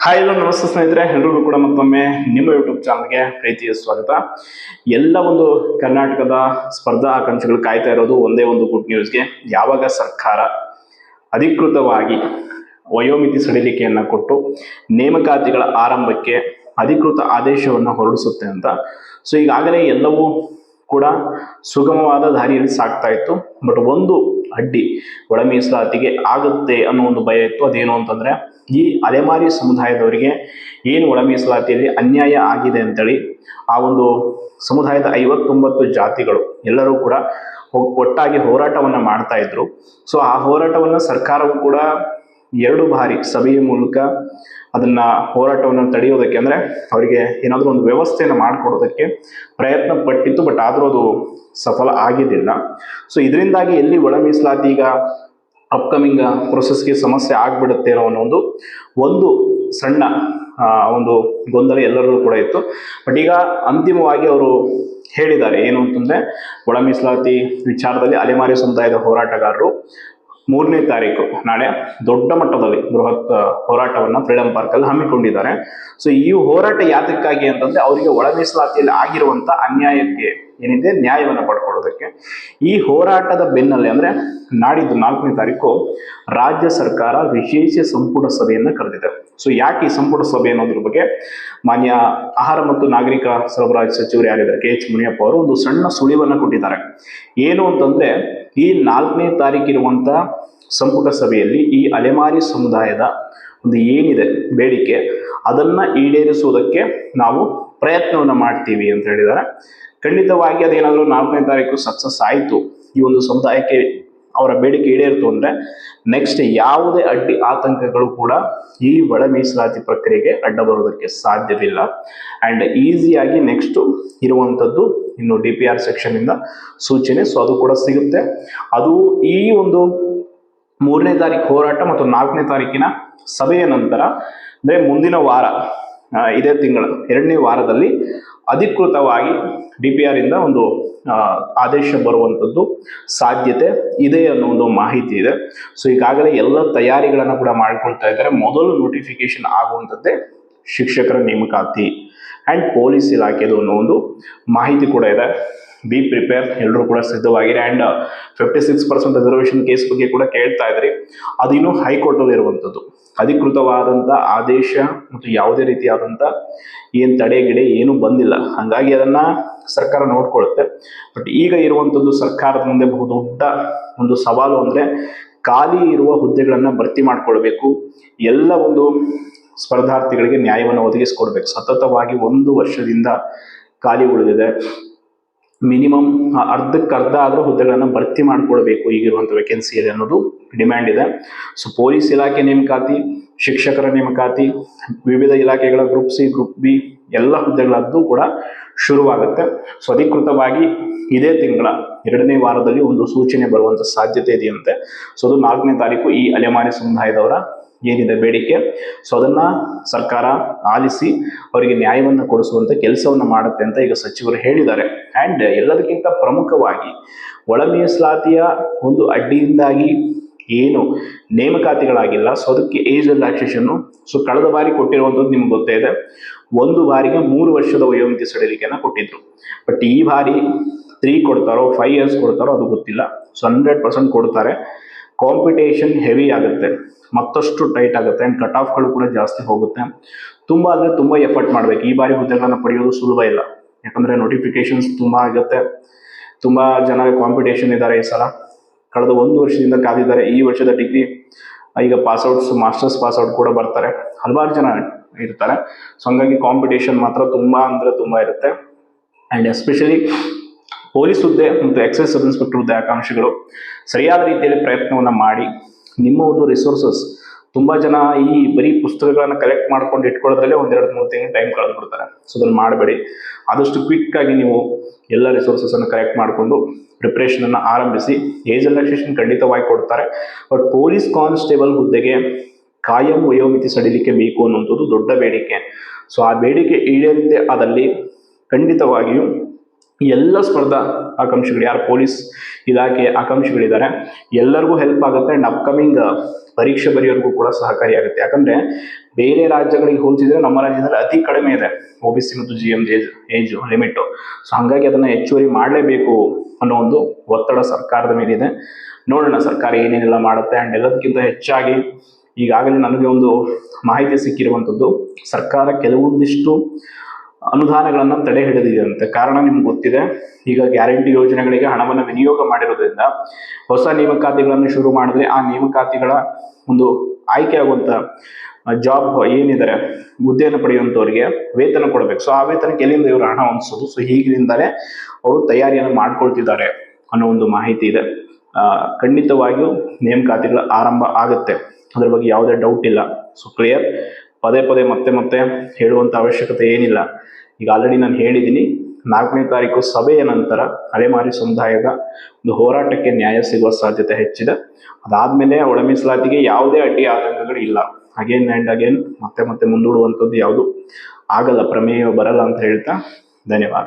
Hi hello ನಮಸ್ತೆ ಸ್ನೇಹಿತರೆ, ಎಲ್ರಿಗೂ ಕೂಡ ಮತ್ತೊಮ್ಮೆ ನಿಮ್ಮ ಯೂಟ್ಯೂಬ್ ಚಾನಲ್ಗೆ ಪ್ರೀತಿಯ ಸ್ವಾಗತ. ಎಲ್ಲ ಒಂದು ಕರ್ನಾಟಕದ ಸ್ಪರ್ಧಾ ಆಕಾಂಕ್ಷಿಗಳು ಕಾಯ್ತಾ ಇರೋದು ಒಂದೇ ಒಂದು ಗುಡ್ ನ್ಯೂಸ್ಗೆ. ಯಾವಾಗ ಸರ್ಕಾರ ಅಧಿಕೃತವಾಗಿ ವಯೋಮಿತಿ ಸಡಿಲಿಕೆಯನ್ನು ಕೊಟ್ಟು ನೇಮಕಾತಿಗಳ ಆರಂಭಕ್ಕೆ ಅಧಿಕೃತ ಆದೇಶವನ್ನು ಹೊರಡಿಸುತ್ತೆ ಅಂತ. ಸೊ ಈಗಾಗಲೇ ಎಲ್ಲವೂ ಕೂಡ ಸುಗಮವಾದ ದಾರಿಯಲ್ಲಿ ಸಾಗ್ತಾ ಇತ್ತು. ಬಟ್ ಒಂದು ಅಡ್ಡಿ ಒಳ ಮೀಸಲಾತಿಗೆ ಆಗುತ್ತೆ ಅನ್ನೋ ಒಂದು ಭಯ ಇತ್ತು. ಅದೇನು ಅಂತಂದ್ರೆ, ಈ ಅಲೆಮಾರಿ ಸಮುದಾಯದವರಿಗೆ ಏನು ಒಳ ಮೀಸಲಾತಿಯಲ್ಲಿ ಅನ್ಯಾಯ ಆಗಿದೆ ಅಂತೇಳಿ ಆ ಒಂದು ಸಮುದಾಯದ 59 ಜಾತಿಗಳು ಎಲ್ಲರೂ ಕೂಡ ಒಟ್ಟಾಗಿ ಹೋರಾಟವನ್ನ ಮಾಡ್ತಾ ಇದ್ರು. ಸೊ ಆ ಹೋರಾಟವನ್ನ ಸರ್ಕಾರವು ಕೂಡ 2 ಬಾರಿ ಸಭೆಯ ಮೂಲಕ ಅದನ್ನ ಹೋರಾಟವನ್ನು ತಡೆಯೋದಕ್ಕೆ, ಅಂದ್ರೆ ಅವರಿಗೆ ಏನಾದರೂ ಒಂದು ವ್ಯವಸ್ಥೆಯನ್ನು ಮಾಡಿಕೊಡೋದಕ್ಕೆ ಪ್ರಯತ್ನ ಪಟ್ಟಿತ್ತು. ಬಟ್ ಆದರೂ ಅದು ಸಫಲ ಆಗಿದ್ದಿಲ್ಲ. ಸೊ ಇದರಿಂದಾಗಿ ಎಲ್ಲಿ ಒಳ ಮೀಸಲಾತಿ ಈಗ ಅಪ್ಕಮಿಂಗ್ ಪ್ರೊಸೆಸ್ಗೆ ಸಮಸ್ಯೆ ಆಗ್ಬಿಡುತ್ತೆ ಅನ್ನೋ ಒಂದು ಸಣ್ಣ ಒಂದು ಗೊಂದಲ ಎಲ್ಲರೂ ಕೂಡ ಇತ್ತು. ಬಟ್ ಈಗ ಅಂತಿಮವಾಗಿ ಅವರು ಹೇಳಿದ್ದಾರೆ ಏನು ಅಂತಂದ್ರೆ, ಒಳ ಮೀಸಲಾತಿ ವಿಚಾರದಲ್ಲಿ ಅಲೆಮಾರಿ ಸಮುದಾಯದ ಹೋರಾಟಗಾರರು 3ನೇ ತಾರೀಕು ನಾಳೆ ದೊಡ್ಡ ಮಟ್ಟದಲ್ಲಿ ಬೃಹತ್ ಹೋರಾಟವನ್ನ ಫ್ರೀಡಂ ಪಾರ್ಕ್ ಅಲ್ಲಿ ಹಮ್ಮಿಕೊಂಡಿದ್ದಾರೆ. ಸೊ ಈ ಹೋರಾಟ ಯಾತಕ್ಕಾಗಿ ಅಂತಂದ್ರೆ, ಅವರಿಗೆ ಒಳ ಮೀಸಲಾತಿಯಲ್ಲಿ ಆಗಿರುವಂತ ಅನ್ಯಾಯಕ್ಕೆ ಏನಿದೆ ನ್ಯಾಯವನ್ನ ಪಡ್ಕೊಳ್ಳೋದಕ್ಕೆ. ಈ ಹೋರಾಟದ ಬೆನ್ನಲ್ಲೇ ಅಂದ್ರೆ ನಾಡಿದ್ದು 4ನೇ ತಾರೀಕು ರಾಜ್ಯ ಸರ್ಕಾರ ವಿಶೇಷ ಸಂಪುಟ ಸಭೆಯನ್ನ ಕರೆದಿದೆ. ಸೊ ಯಾಕೆ ಈ ಸಂಪುಟ ಸಭೆ ಅನ್ನೋದ್ರ ಬಗ್ಗೆ ಮಾನ್ಯ ಆಹಾರ ಮತ್ತು ನಾಗರಿಕ ಸರಬರಾಜು ಸಚಿವರು ಯಾರಿದ್ದಾರೆ KH ಮುನಿಯಪ್ಪ ಅವರು ಒಂದು ಸಣ್ಣ ಸುಳಿವನ್ನ ಕೊಟ್ಟಿದ್ದಾರೆ. ಏನು ಅಂತಂದ್ರೆ, ಈ 4ನೇ ತಾರೀಕು ಇರುವಂತ ಸಂಪುಟ ಸಭೆಯಲ್ಲಿ ಈ ಅಲೆಮಾರಿ ಸಮುದಾಯದ ಒಂದು ಏನಿದೆ ಬೇಡಿಕೆ ಅದನ್ನ ಈಡೇರಿಸುವುದಕ್ಕೆ ನಾವು ಪ್ರಯತ್ನವನ್ನ ಮಾಡ್ತೀವಿ ಅಂತ ಹೇಳಿದ್ದಾರೆ. ಖಂಡಿತವಾಗಿ ಅದೇನಾದ್ರೂ 4ನೇ ತಾರೀಕು ಸಕ್ಸಸ್ ಆಯಿತು, ಈ ಒಂದು ಸಮುದಾಯಕ್ಕೆ ಅವರ ಬೇಡಿಕೆ ಈಡೇರಿತು ಅಂದ್ರೆ ನೆಕ್ಸ್ಟ್ ಯಾವುದೇ ಅಡ್ಡಿ ಆತಂಕಗಳು ಕೂಡ ಈ ಒಳ ಮೀಸಲಾತಿ ಪ್ರಕ್ರಿಯೆಗೆ ಅಡ್ಡ ಬರೋದಕ್ಕೆ ಸಾಧ್ಯವಿಲ್ಲ. ಅಂಡ್ ಈಸಿಯಾಗಿ ನೆಕ್ಸ್ಟ್ ಇರುವಂತದ್ದು ಇನ್ನು DPR ಸೆಕ್ಷನ್ ಇಂದ ಸೂಚನೆ. ಸೊ ಅದು ಕೂಡ ಸಿಗುತ್ತೆ. ಅದು ಈ ಒಂದು 3ನೇ ತಾರೀಕು ಹೋರಾಟ ಮತ್ತು 4ನೇ ತಾರೀಕಿನ ಸಭೆಯ ನಂತರ, ಅಂದ್ರೆ ಮುಂದಿನ ವಾರ, ಇದೇ ತಿಂಗಳ 2ನೇ ವಾರದಲ್ಲಿ ಅಧಿಕೃತವಾಗಿ DPR ಇಂದ ಒಂದು ಆದೇಶ ಬರುವಂಥದ್ದು ಸಾಧ್ಯತೆ ಇದೆ ಅನ್ನೋ ಒಂದು ಮಾಹಿತಿ ಇದೆ. ಸೊ ಈಗಾಗಲೇ ಎಲ್ಲ ತಯಾರಿಗಳನ್ನ ಕೂಡ ಮಾಡ್ಕೊಳ್ತಾ ಇದ್ದಾರೆ. ಮೊದಲು ನೋಟಿಫಿಕೇಶನ್ ಆಗುವಂಥದ್ದೇ ಶಿಕ್ಷಕರ ನೇಮಕಾತಿ ಅಂಡ್ ಪೊಲೀಸ್ ಇಲಾಖೆದು ಅನ್ನೋ ಒಂದು ಮಾಹಿತಿ ಕೂಡ ಇದೆ. ಬಿ ಪ್ರಿಪೇರ್, ಎಲ್ಲರೂ ಕೂಡ ಸಿದ್ಧವಾಗಿರಿ. ಅಂಡ್ 56% ರಿಸರ್ವೇಷನ್ ಕೇಸ್ ಬಗ್ಗೆ ಕೂಡ ಕೇಳ್ತಾ ಇದ್ರಿ. ಅದು ಇನ್ನೂ ಹೈಕೋರ್ಟ್ ಅಲ್ಲಿ ಇರುವಂಥದ್ದು ಅಧಿಕೃತವಾದಂತ ಆದೇಶ ಮತ್ತು ಯಾವುದೇ ರೀತಿಯಾದಂತ ತಡೆ ಗಿಡೆ ಏನು ಬಂದಿಲ್ಲ. ಹಂಗಾಗಿ ಅದನ್ನ ಸರ್ಕಾರ ನೋಡ್ಕೊಳ್ಳುತ್ತೆ. ಬಟ್ ಈಗ ಇರುವಂತದ್ದು ಸರ್ಕಾರದ ಮುಂದೆ ಬಹುದೊಡ್ಡ ಒಂದು ಸವಾಲು ಅಂದ್ರೆ, ಖಾಲಿ ಇರುವ ಹುದ್ದೆಗಳನ್ನ ಭರ್ತಿ ಮಾಡ್ಕೊಳ್ಬೇಕು. ಎಲ್ಲ ಒಂದು ಸ್ಪರ್ಧಾರ್ಥಿಗಳಿಗೆ ನ್ಯಾಯವನ್ನು ಒದಗಿಸಿಕೊಡ್ಬೇಕು. ಸತತವಾಗಿ 1 ವರ್ಷದಿಂದ ಖಾಲಿ ಉಳಿದಿದೆ. ಮಿನಿಮಮ್ ಅರ್ಧಕ್ಕರ್ಧ ಆದ್ರೂ ಹುದ್ದೆಗಳನ್ನ ಭರ್ತಿ ಮಾಡ್ಕೊಳ್ಬೇಕು ಈಗಿರುವಂತ ವೇಕೆನ್ಸಿಯಲ್ಲಿ ಅನ್ನೋದು ಡಿಮ್ಯಾಂಡ್ ಇದೆ. ಸೊ ಪೊಲೀಸ್ ಇಲಾಖೆ ನೇಮಕಾತಿ, ಶಿಕ್ಷಕರ ನೇಮಕಾತಿ, ವಿವಿಧ ಇಲಾಖೆಗಳ ಗ್ರೂಪ್ ಸಿ, ಗ್ರೂಪ್ ಬಿ ಎಲ್ಲ ಹುದ್ದೆಗಳದ್ದು ಕೂಡ ಶುರುವಾಗುತ್ತೆ. ಸೊ ಅಧಿಕೃತವಾಗಿ ಇದೇ ತಿಂಗಳ 2ನೇ ವಾರದಲ್ಲಿ ಒಂದು ಸೂಚನೆ ಬರುವಂತ ಸಾಧ್ಯತೆ ಇದೆಯಂತೆ. ಸೊ ಅದು 4ನೇ ತಾರೀಕು ಈ ಅಲೆಮಾರಿ ಸಮುದಾಯದವರ ಏನಿದೆ ಬೇಡಿಕೆ, ಸೊ ಅದನ್ನ ಸರ್ಕಾರ ಆಲಿಸಿ ಅವರಿಗೆ ನ್ಯಾಯವನ್ನ ಕೊಡಿಸುವಂತ ಕೆಲಸವನ್ನ ಮಾಡುತ್ತೆ ಅಂತ ಈಗ ಸಚಿವರು ಹೇಳಿದ್ದಾರೆ. ಅಂಡ್ ಎಲ್ಲದಕ್ಕಿಂತ ಪ್ರಮುಖವಾಗಿ ಒಳ ಮೀಸಲಾತಿಯ ಒಂದು ಅಡ್ಡಿಯಿಂದಾಗಿ ಏನು ನೇಮಕಾತಿಗಳಾಗಿಲ್ಲ, ಸೊ ಅದಕ್ಕೆ ಏಜ್ ರಿಲ್ಯಾಕ್ಸೇಷನ್. ಸೊ ಕಳೆದ ಬಾರಿ ಕೊಟ್ಟಿರುವಂಥದ್ದು ನಿಮ್ಗೆ ಗೊತ್ತೇ ಇದೆ, 1 ಬಾರಿಗೆ 3 ವರ್ಷದ ವಯೋಮಿತಿ ಸಡಿಲಿಕೆಯನ್ನ ಕೊಟ್ಟಿದ್ರು. ಬಟ್ ಈ ಬಾರಿ 3 ಕೊಡ್ತಾರೋ 5 years ಕೊಡ್ತಾರೋ ಅದು ಗೊತ್ತಿಲ್ಲ. ಸೊ 100% ಕೊಡ್ತಾರೆ. ಕಾಂಪಿಟೇಷನ್ ಹೆವಿ ಆಗುತ್ತೆ, ಮತ್ತಷ್ಟು ಟೈಟ್ ಆಗುತ್ತೆ. ಅಂಡ್ ಕಟ್ ಆಫ್ಗಳು ಕೂಡ ಜಾಸ್ತಿ ಹೋಗುತ್ತೆ. ತುಂಬಾ ಅಂದ್ರೆ ತುಂಬಾ ಎಫರ್ಟ್ ಮಾಡ್ಬೇಕು. ಈ ಬಾರಿ ಹುದ್ದೆಗಳನ್ನ ಪಡೆಯೋದು ಸುಲಭ ಇಲ್ಲ. ಯಾಕಂದ್ರೆ ನೋಟಿಫಿಕೇಶನ್ಸ್ ತುಂಬಾ ಆಗುತ್ತೆ, ತುಂಬಾ ಜನ ಕಾಂಪಿಟೇಷನ್ ಇದ್ದಾರೆ. ಈ ಸಲ ಕಳೆದ 1 ವರ್ಷದಿಂದ ಕಾದಿದ್ದಾರೆ. ಈ ವರ್ಷದ ಡಿಗ್ರಿ ಈಗ ಪಾಸ್ಔಟ್ಸ್, ಮಾಸ್ಟರ್ಸ್ ಪಾಸ್ಔಟ್ ಕೂಡ ಬರ್ತಾರೆ, ಹಲವಾರು ಜನ ಇರ್ತಾರೆ. ಸೊ ಹಂಗಾಗಿ ಕಾಂಪಿಟೇಷನ್ ಮಾತ್ರ ತುಂಬಾ ಅಂದ್ರೆ ತುಂಬಾ ಇರುತ್ತೆ. ಅಂಡ್ ಎಸ್ಪೆಷಲಿ ಪೊಲೀಸ್ ಹುದ್ದೆ ಮತ್ತು ಎಕ್ಸೈಸ್ ಸಬ್ ಇನ್ಸ್ಪೆಕ್ಟರ್ ಹುದ್ದೆ ಆಕಾಂಕ್ಷಿಗಳು ಸರಿಯಾದ ರೀತಿಯಲ್ಲಿ ಪ್ರಯತ್ನವನ್ನ ಮಾಡಿ ನಿಮ್ಮ ಒಂದು ರಿಸೋರ್ಸಸ್, ತುಂಬಾ ಜನ ಈ ಬರೀ ಪುಸ್ತಕಗಳನ್ನ ಕಲೆಕ್ಟ್ ಮಾಡ್ಕೊಂಡು ಇಟ್ಕೊಳ್ಳೋದ್ರಲ್ಲೇ 1-2-3 ತಿಂಗಳು ಟೈಮ್ ಕಳೆದು ಬಿಡ್ತಾರೆ. ಸೊ ಅದನ್ನು ಮಾಡಬೇಡಿ. ಆದಷ್ಟು ಕ್ವಿಕ್ ಆಗಿ ನೀವು ಎಲ್ಲ ರಿಸೋರ್ಸಸ್ ಅನ್ನು ಕಲೆಕ್ಟ್ ಮಾಡಿಕೊಂಡು ಪ್ರಿಪ್ರೇಷನ್ ಅನ್ನ ಆರಂಭಿಸಿ. ಏಜ್ ರಿಲ್ಯಾಕ್ಸೇಷನ್ ಖಂಡಿತವಾಗಿ ಕೊಡ್ತಾರೆ. ಬಟ್ ಪೊಲೀಸ್ ಕಾನ್ಸ್ಟೇಬಲ್ ಹುದ್ದೆಗೆ ಕಾಯಂ ವಯೋಮಿತಿ ಸಡಿಲಿಕೆ ಬೇಕು ಅನ್ನುವಂಥದ್ದು ದೊಡ್ಡ ಬೇಡಿಕೆ. ಸೊ ಆ ಬೇಡಿಕೆ ಈಡೇರಿದ್ದೇ ಆದಲ್ಲಿ ಖಂಡಿತವಾಗಿಯೂ ಎಲ್ಲ ಸ್ಪರ್ಧಾ ಆಕಾಂಕ್ಷಿಗಳು ಯಾರು ಪೊಲೀಸ್ ಇಲಾಖೆ ಆಕಾಂಕ್ಷಿಗಳಿದ್ದಾರೆ ಎಲ್ಲರಿಗೂ ಹೆಲ್ಪ್ ಆಗುತ್ತೆ ಅಂಡ್ ಅಪ್ಕಮಿಂಗ್ ಪರೀಕ್ಷೆ ಬರೆಯೋರ್ಗೂ ಕೂಡ ಸಹಕಾರಿಯಾಗುತ್ತೆ. ಯಾಕಂದ್ರೆ ಬೇರೆ ರಾಜ್ಯಗಳಿಗೆ ಹೋಲಿಸಿದ್ರೆ ನಮ್ಮ ರಾಜ್ಯದಲ್ಲಿ ಅತಿ ಕಡಿಮೆ ಇದೆ OBC ಮತ್ತು GM ಏಜ್ ಲಿಮಿಟ್. ಸೊ ಹಂಗಾಗಿ ಅದನ್ನ ಹೆಚ್ಚುವರಿ ಮಾಡಲೇಬೇಕು ಅನ್ನೋ ಒಂದು ಒತ್ತಡ ಸರ್ಕಾರದ ಮೇಲಿದೆ. ನೋಡೋಣ ಸರ್ಕಾರ ಏನೇನೆಲ್ಲ ಮಾಡುತ್ತೆ. ಅಂಡ್ ಎಲ್ಲದಕ್ಕಿಂತ ಹೆಚ್ಚಾಗಿ ಈಗಾಗಲೇ ನನಗೆ ಒಂದು ಮಾಹಿತಿ ಸಿಕ್ಕಿರುವಂಥದ್ದು, ಸರ್ಕಾರ ಕೆಲವೊಂದಿಷ್ಟು ಅನುದಾನಗಳನ್ನು ತಡೆ ಹಿಡಿದಿದೆ. ಕಾರಣ ನಿಮ್ಗೆ ಗೊತ್ತಿದೆ, ಈಗ ಗ್ಯಾರಂಟಿ ಯೋಜನೆಗಳಿಗೆ ಹಣವನ್ನು ವಿನಿಯೋಗ ಮಾಡಿರೋದ್ರಿಂದ ಹೊಸ ನೇಮಕಾತಿಗಳನ್ನು ಶುರು ಮಾಡಿದ್ರೆ ಆ ನೇಮಕಾತಿಗಳ ಒಂದು ಆಯ್ಕೆ ಆಗುವಂತ ಜಾಬ್ ಏನಿದ್ದಾರೆ ಹುದ್ದೆಯನ್ನು ಪಡೆಯುವಂಥವ್ರಿಗೆ ವೇತನ ಕೊಡಬೇಕು. ಸೊ ಆ ವೇತನಕ್ಕೆ ಎಲ್ಲಿಂದ ಇವರು ಹಣ ಹೊಂದಿಸೋದು? ಸೊ ಹೀಗಿಂದಲೇ ಅವರು ತಯಾರಿಯನ್ನು ಮಾಡ್ಕೊಳ್ತಿದ್ದಾರೆ ಅನ್ನೋ ಒಂದು ಮಾಹಿತಿ ಇದೆ. ಖಂಡಿತವಾಗಿಯೂ ನೇಮಕಾತಿಗಳ ಆರಂಭ ಆಗುತ್ತೆ, ಅದ್ರ ಬಗ್ಗೆ ಯಾವುದೇ ಡೌಟ್ ಇಲ್ಲ. ಸೊ ಕ್ಲಿಯರ್, ಪದೇ ಪದೇ ಮತ್ತೆ ಹೇಳುವಂತ ಅವಶ್ಯಕತೆ ಏನಿಲ್ಲ. ಈಗ ಆಲ್ರೆಡಿ ನಾನು ಹೇಳಿದ್ದೀನಿ, 4ನೇ ತಾರೀಕು ಸಭೆಯ ನಂತರ ಅಲೆಮಾರಿ ಸಮುದಾಯದ ಒಂದು ಹೋರಾಟಕ್ಕೆ ನ್ಯಾಯ ಸಿಗುವ ಸಾಧ್ಯತೆ ಹೆಚ್ಚಿದೆ. ಅದಾದ್ಮೇಲೆ ಒಳ ಮೀಸಲಾತಿಗೆ ಯಾವುದೇ ಅಡ್ಡಿ ಆತಂಕಗಳು ಇಲ್ಲ. ಅಗೇನ್ ಅಂಡ್ ಅಗೇನ್ ಮತ್ತೆ ಮುಂದೂಡುವಂಥದ್ದು ಯಾವುದು ಆಗಲ್ಲ, ಪ್ರಮೇಯ ಬರಲ್ಲ ಅಂತ ಹೇಳ್ತಾ ಧನ್ಯವಾದ.